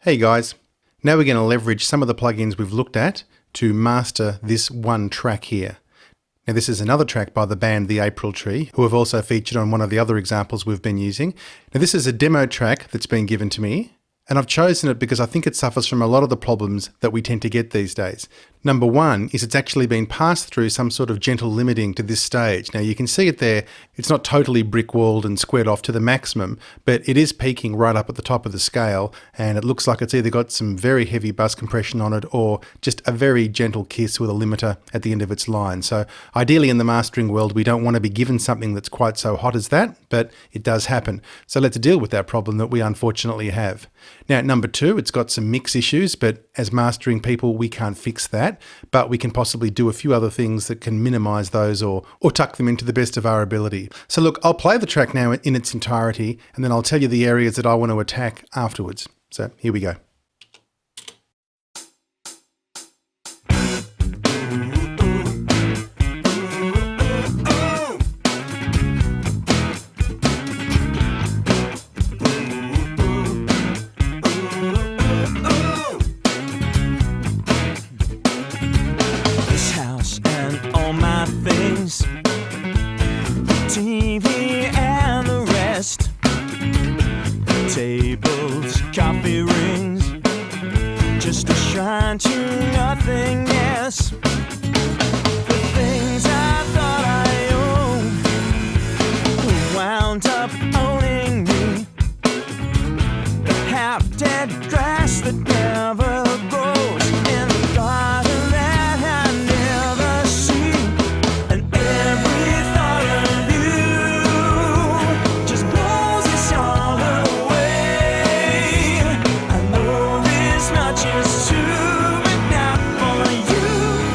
Hey guys, now we're going to leverage some of the plugins we've looked at to master this one track here. Now this is another track by the band The April Tree, who have also featured on one of the other examples we've been using. Now this is a demo track that's been given to me, and I've chosen it because I think it suffers from a lot of the problems that we tend to get these days. Number one is it's actually been passed through some sort of gentle limiting to this stage. Now you can see it there, it's not totally brick-walled and squared off to the maximum, but it is peaking right up at the top of the scale, and it looks like it's either got some very heavy bus compression on it or just a very gentle kiss with a limiter at the end of its line. So ideally in the mastering world we don't want to be given something that's quite so hot as that, but it does happen. So let's deal with that problem that we unfortunately have. Now, number two, it's got some mix issues, but as mastering people, we can't fix that, but we can possibly do a few other things that can minimize those or tuck them into the best of our ability. So look, I'll play the track now in its entirety, and then I'll tell you the areas that I want to attack afterwards. So here we go. TV and the rest, tables, coffee rings, just a shrine to nothingness. The things I thought I owned wound up owning me. The half-dead grass that never grows in the garden that I never see, and every thought of you just blows us all away. I know this much is true, but not for you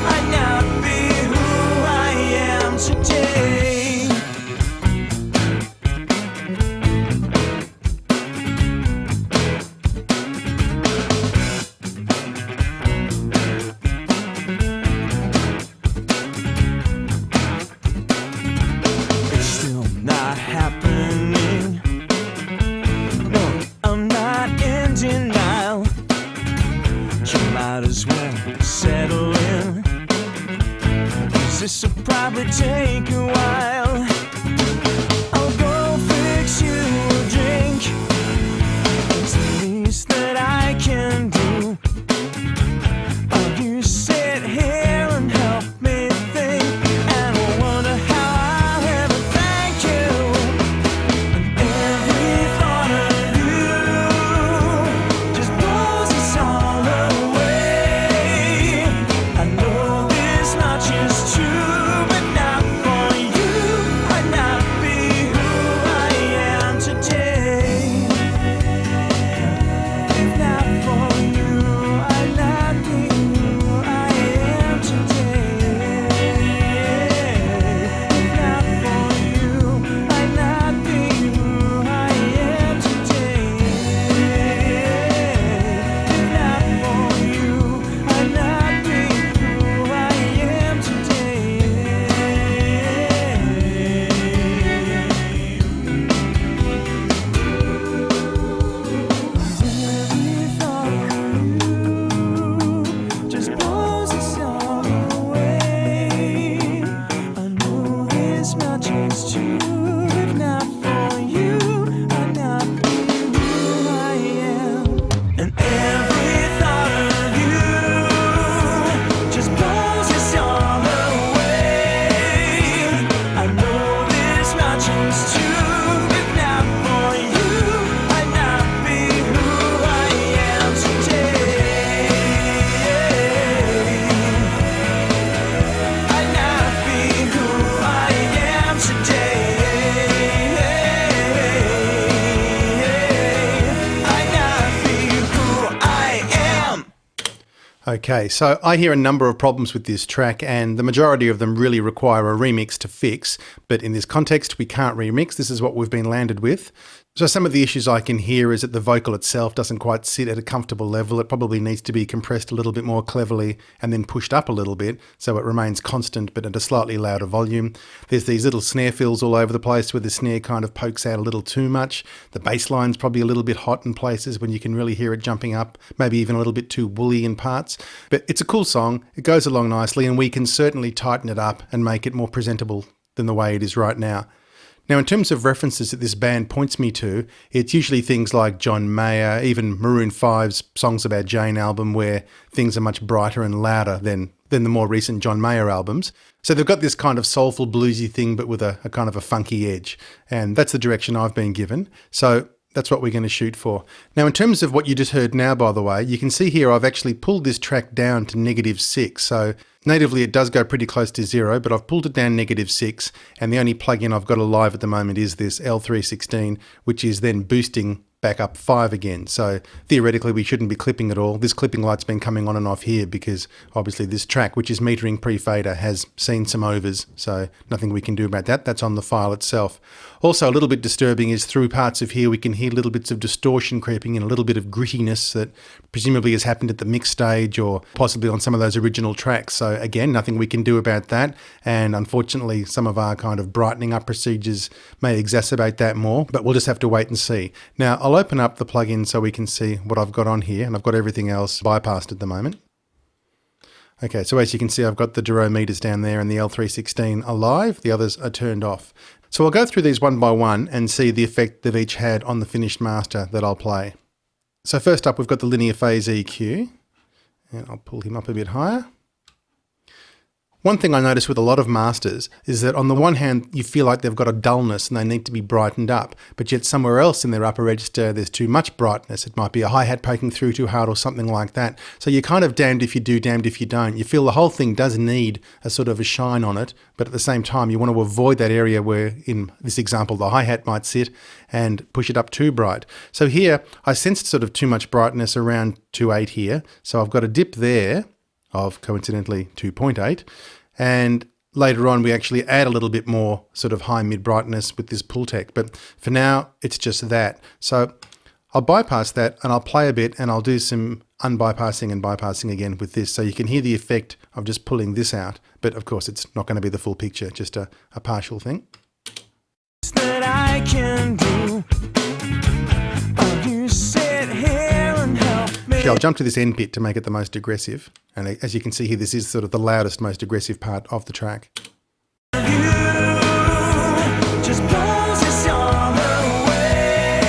I'd not be who I am today. It's still not happening. No, I'm not in denial. You might as well settle in, 'cause this'll probably take a while. I'll go fix you a drink, it's the least that I can do. Oh, you sit here and help me think, and I wonder how I'll ever thank you. And every thought of you just blows us all away. I know this much is true, but not for you I'd not be who I am today. If not for you I'd not be who I am today. If not for you I'd not be who I am today. If not for you I'd not be who I am today. Every thought of you just blows us all away. I know this much is true. If not for you I'd not be who I am. And every thought of you just blows us all away. I know this much is true. If not for you I'd not be who I am today. I'd not be who I am today. I'd not be who I am. Okay, so I hear a number of problems with this track, and the majority of them really require a remix to fix, but in this context we can't remix. This is what we've been landed with. So some of the issues I can hear is that the vocal itself doesn't quite sit at a comfortable level. It probably needs to be compressed a little bit more cleverly and then pushed up a little bit so it remains constant but at a slightly louder volume. There's these little snare fills all over the place where the snare kind of pokes out a little too much. The bass line's probably a little bit hot in places when you can really hear it jumping up, maybe even a little bit too woolly in parts. But it's a cool song, it goes along nicely, and we can certainly tighten it up and make it more presentable than the way it is right now. Now, in terms of references that this band points me to, it's usually things like John Mayer, even Maroon 5's Songs About Jane album, where things are much brighter and louder than the more recent John Mayer albums. So they've got this kind of soulful bluesy thing, but with a kind of a funky edge. And that's the direction I've been given. So that's what we're going to shoot for. Now, in terms of what you just heard now, by the way, you can see here I've actually pulled this track down to -6. So natively it does go pretty close to 0, but I've pulled it down -6, and the only plugin I've got alive at the moment is this L316, which is then boosting back up 5 again. So theoretically we shouldn't be clipping at all. This clipping light's been coming on and off here because obviously this track, which is metering pre-fader, has seen some overs, so nothing we can do about that. That's on the file itself. Also, a little bit disturbing is through parts of here we can hear little bits of distortion creeping in, a little bit of grittiness that presumably has happened at the mix stage or possibly on some of those original tracks. So again, nothing we can do about that, and unfortunately some of our kind of brightening up procedures may exacerbate that more, but we'll just have to wait and see. Now, I'll open up the plugin so we can see what I've got on here, and I've got everything else bypassed at the moment. Okay, so as you can see, I've got the Duro meters down there and the L316 alive, the others are turned off. So I'll go through these one by one and see the effect they've each had on the finished master that I'll play. So first up, we've got the linear phase EQ, and I'll pull him up a bit higher. One thing I notice with a lot of masters is that on the one hand, you feel like they've got a dullness and they need to be brightened up, but yet somewhere else in their upper register, there's too much brightness. It might be a hi-hat poking through too hard or something like that. So you're kind of damned if you do, damned if you don't. You feel the whole thing does need a sort of a shine on it, but at the same time, you want to avoid that area where, in this example, the hi-hat might sit and push it up too bright. So here, I sensed sort of too much brightness around 2.8 here. So I've got a dip there of coincidentally 2.8, and later on we actually add a little bit more sort of high mid brightness with this pull tech, but for now it's just that. So I'll bypass that and I'll play a bit and I'll do some unbypassing and bypassing again with this, so you can hear the effect of just pulling this out, but of course it's not going to be the full picture, just a partial thing. That I can do. You sit here and help me. I'll jump to this end bit to make it the most aggressive. And as you can see here, this is sort of the loudest, most aggressive part of the track. Just blows us all away.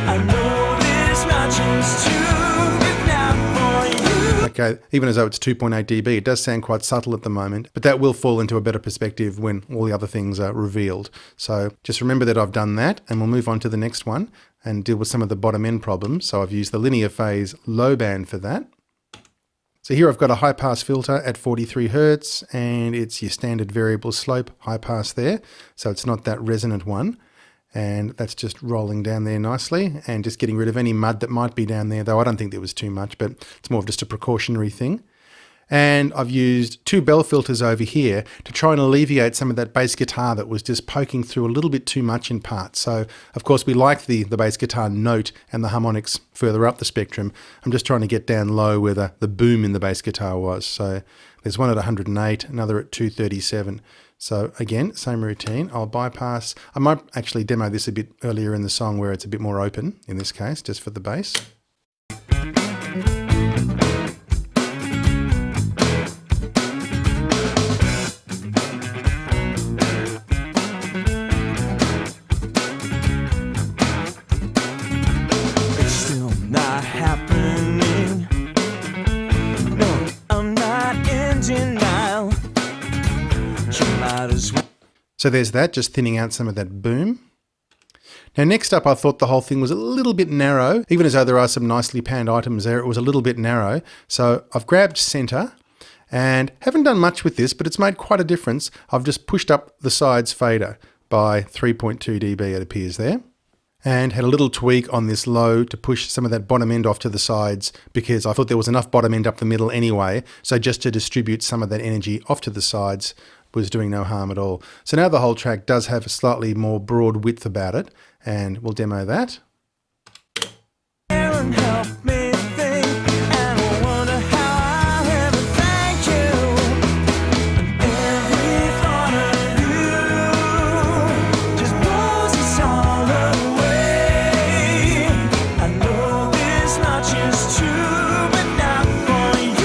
I know this much is true, if not for you. Okay, even as though it's 2.8 dB, it does sound quite subtle at the moment, but that will fall into a better perspective when all the other things are revealed. So just remember that I've done that, and we'll move on to the next one and deal with some of the bottom end problems. So I've used the linear phase low band for that. So here I've got a high pass filter at 43 Hertz, and it's your standard variable slope high pass there. So it's not that resonant one. And that's just rolling down there nicely and just getting rid of any mud that might be down there, though I don't think there was too much, but it's more of just a precautionary thing. And I've used 2 bell filters over here to try and alleviate some of that bass guitar that was just poking through a little bit too much in parts. So, of course, we like the bass guitar note and the harmonics further up the spectrum. I'm just trying to get down low where the boom in the bass guitar was. So there's one at 108, another at 237. So again, same routine. I'll bypass. I might actually demo this a bit earlier in the song where it's a bit more open, in this case, just for the bass. So there's that, just thinning out some of that boom. Now next up, I thought the whole thing was a little bit narrow, even as though there are some nicely panned items there, it was a little bit narrow. So I've grabbed center and haven't done much with this, but it's made quite a difference. I've just pushed up the sides fader by 3.2 dB, it appears there, and had a little tweak on this low to push some of that bottom end off to the sides because I thought there was enough bottom end up the middle anyway. So just to distribute some of that energy off to the sides was doing no harm at all. So now the whole track does have a slightly more broad width about it, and we'll demo that. And help me think, and I wonder how I'll ever thank you. And every thought of you just blows us all away. I know this much is true, but not for you.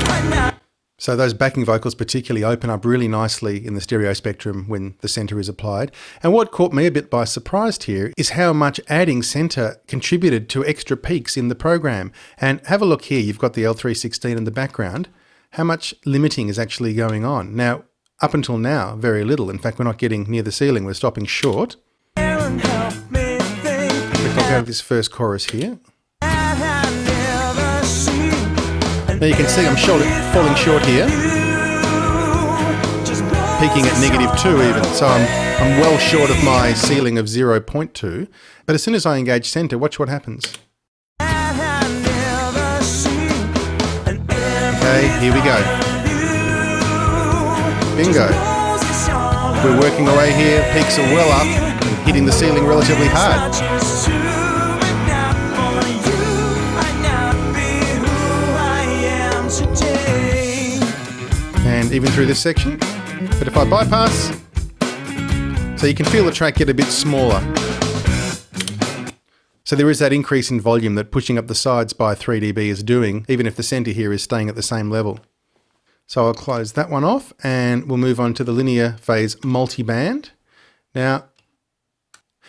I'm not. So those backing vocals particularly open up really nicely in the stereo spectrum when the center is applied. And what caught me a bit by surprise here is how much adding center contributed to extra peaks in the program. And have a look here, you've got the L316 in the background. How much limiting is actually going on? Now, up until now, very little. In fact, we're not getting near the ceiling, we're stopping short. And help me think, Let's look at this first chorus here. and I never see. Now you can see I'm falling short here, peaking at -2 even, so I'm well short of my ceiling of 0.2. But as soon as I engage center, watch what happens. Okay, here we go. Bingo. We're working away here, peaks are well up, and hitting the ceiling relatively hard. And even through this section. But if I bypass, so you can feel the track get a bit smaller. So there is that increase in volume that pushing up the sides by 3 dB is doing, even if the center here is staying at the same level. So I'll close that one off and we'll move on to the linear phase multiband. Now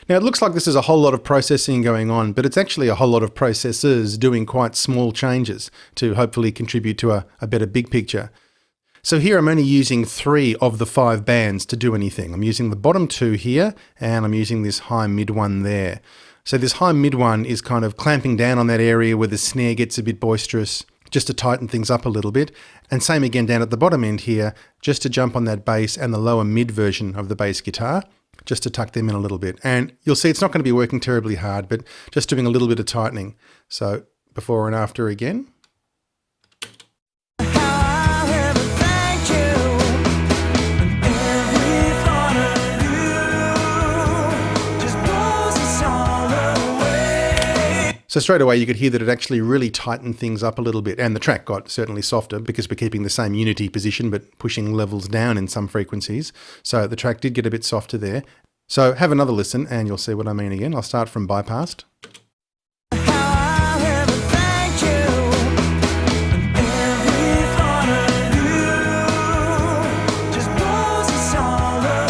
it looks like this is a whole lot of processing going on, but it's actually a whole lot of processors doing quite small changes to hopefully contribute to a better big picture. So here I'm only using 3 of the 5 bands to do anything. I'm using the bottom 2 here, and I'm using this high mid one there. So this high mid one is kind of clamping down on that area where the snare gets a bit boisterous, just to tighten things up a little bit. And same again down at the bottom end here, just to jump on that bass and the lower mid version of the bass guitar, just to tuck them in a little bit. And you'll see it's not going to be working terribly hard, but just doing a little bit of tightening. So before and after again. So straight away you could hear that it actually really tightened things up a little bit, and the track got certainly softer because we're keeping the same unity position but pushing levels down in some frequencies. So the track did get a bit softer there. So have another listen and you'll see what I mean again. I'll start from bypassed.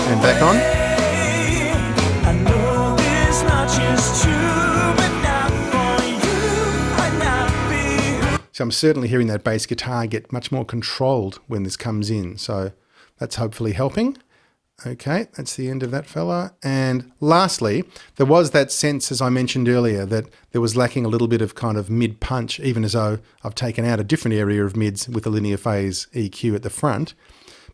And back on. So I'm certainly hearing that bass guitar get much more controlled when this comes in. So that's hopefully helping. Okay, that's the end of that fella. And lastly, there was that sense, as I mentioned earlier, that there was lacking a little bit of kind of mid punch, even as though I've taken out a different area of mids with the linear phase EQ at the front.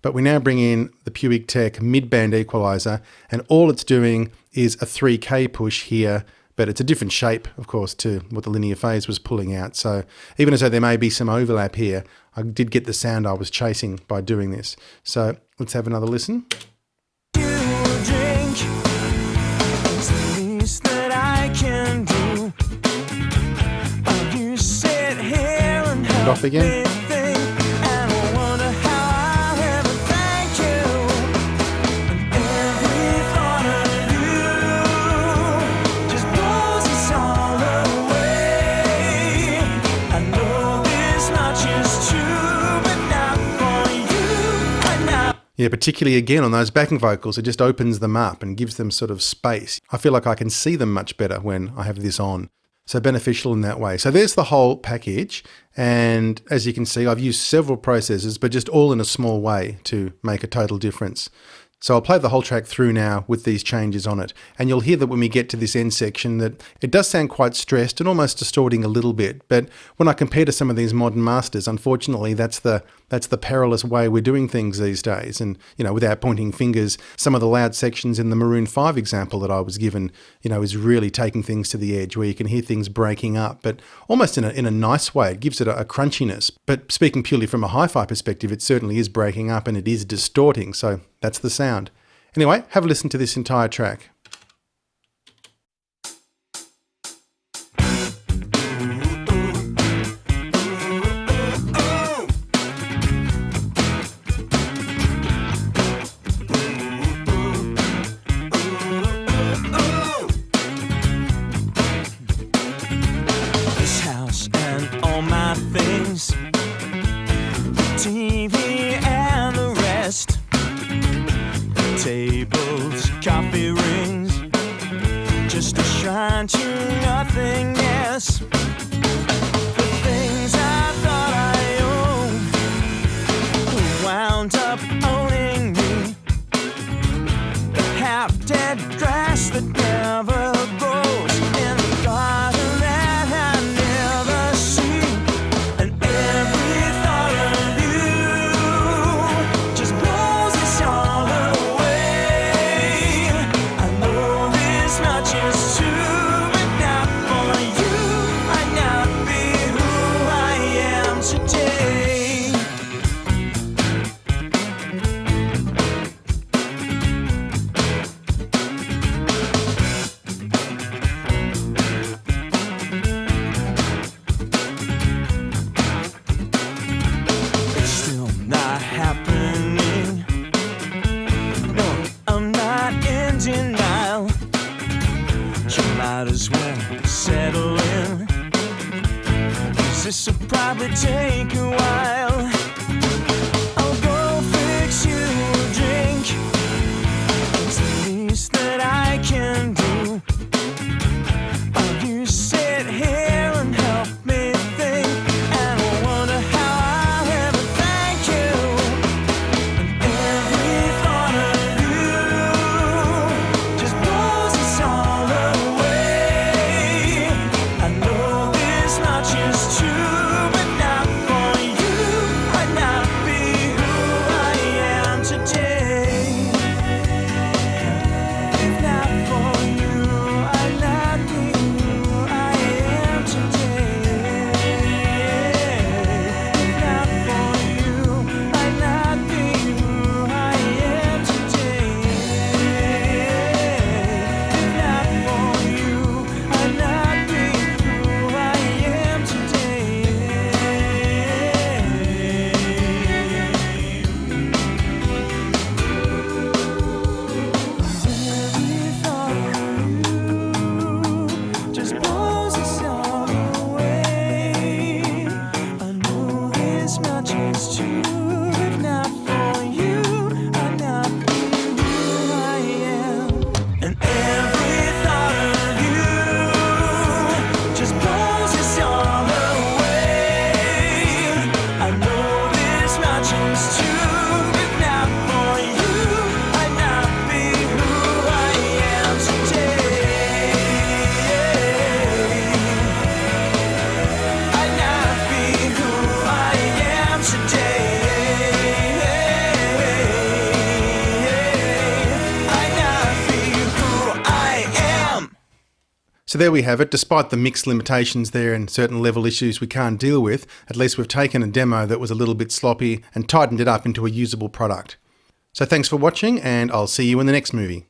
But we now bring in the Puig Tech mid-band equalizer, and all it's doing is a 3K push here, but it's a different shape, of course, to what the linear phase was pulling out. So even as though there may be some overlap here, I did get the sound I was chasing by doing this. So let's have another listen. And off again. Yeah, particularly again on those backing vocals, it just opens them up and gives them sort of space. I feel like I can see them much better when I have this on. So beneficial in that way. So there's the whole package. And as you can see, I've used several processors, but just all in a small way to make a total difference. So I'll play the whole track through now with these changes on it. And you'll hear that when we get to this end section that it does sound quite stressed and almost distorting a little bit. But when I compare to some of these modern masters, unfortunately, that's the perilous way we're doing things these days. And, you know, without pointing fingers, some of the loud sections in the Maroon 5 example that I was given, you know, is really taking things to the edge where you can hear things breaking up, but almost in a nice way. It gives it a crunchiness. But speaking purely from a hi-fi perspective, it certainly is breaking up and it is distorting. So that's the sound. Anyway, have a listen to this entire track. nothingness. The things I thought I owned wound up owning me. The half-dead grass that never grows in the garden that I never see. And every thought of you just blows us all away. I know this much is true, but not for you, I'd not be who I am today. It's still not happening. No, I'm not in denial. You might as well settle in, 'cause this'll probably take a while. I'll go fix you a drink. It's the least that I can do. Oh, you sit here and help me think, and I wonder how I'll ever thank you. And every thought of you just blows us all away. I know this much is true, but not for you, I'd not be who I am today. If not for you, I'd not be who I am today. If not for you, I'd not be who I am today. If not for you, I'd not be who I am today. Every thought of you just blows us all away. I know this much is true. If not for you, I'd not be who I am. And every thought of you just blows us all away. I know this much is true. If not for you, I'd not be who I am today. I'd not be who I am today. I'd not be who I am. So there we have it. Despite the mixed limitations there and certain level issues we can't deal with, at least we've taken a demo that was a little bit sloppy and tightened it up into a usable product. So thanks for watching, and I'll see you in the next movie.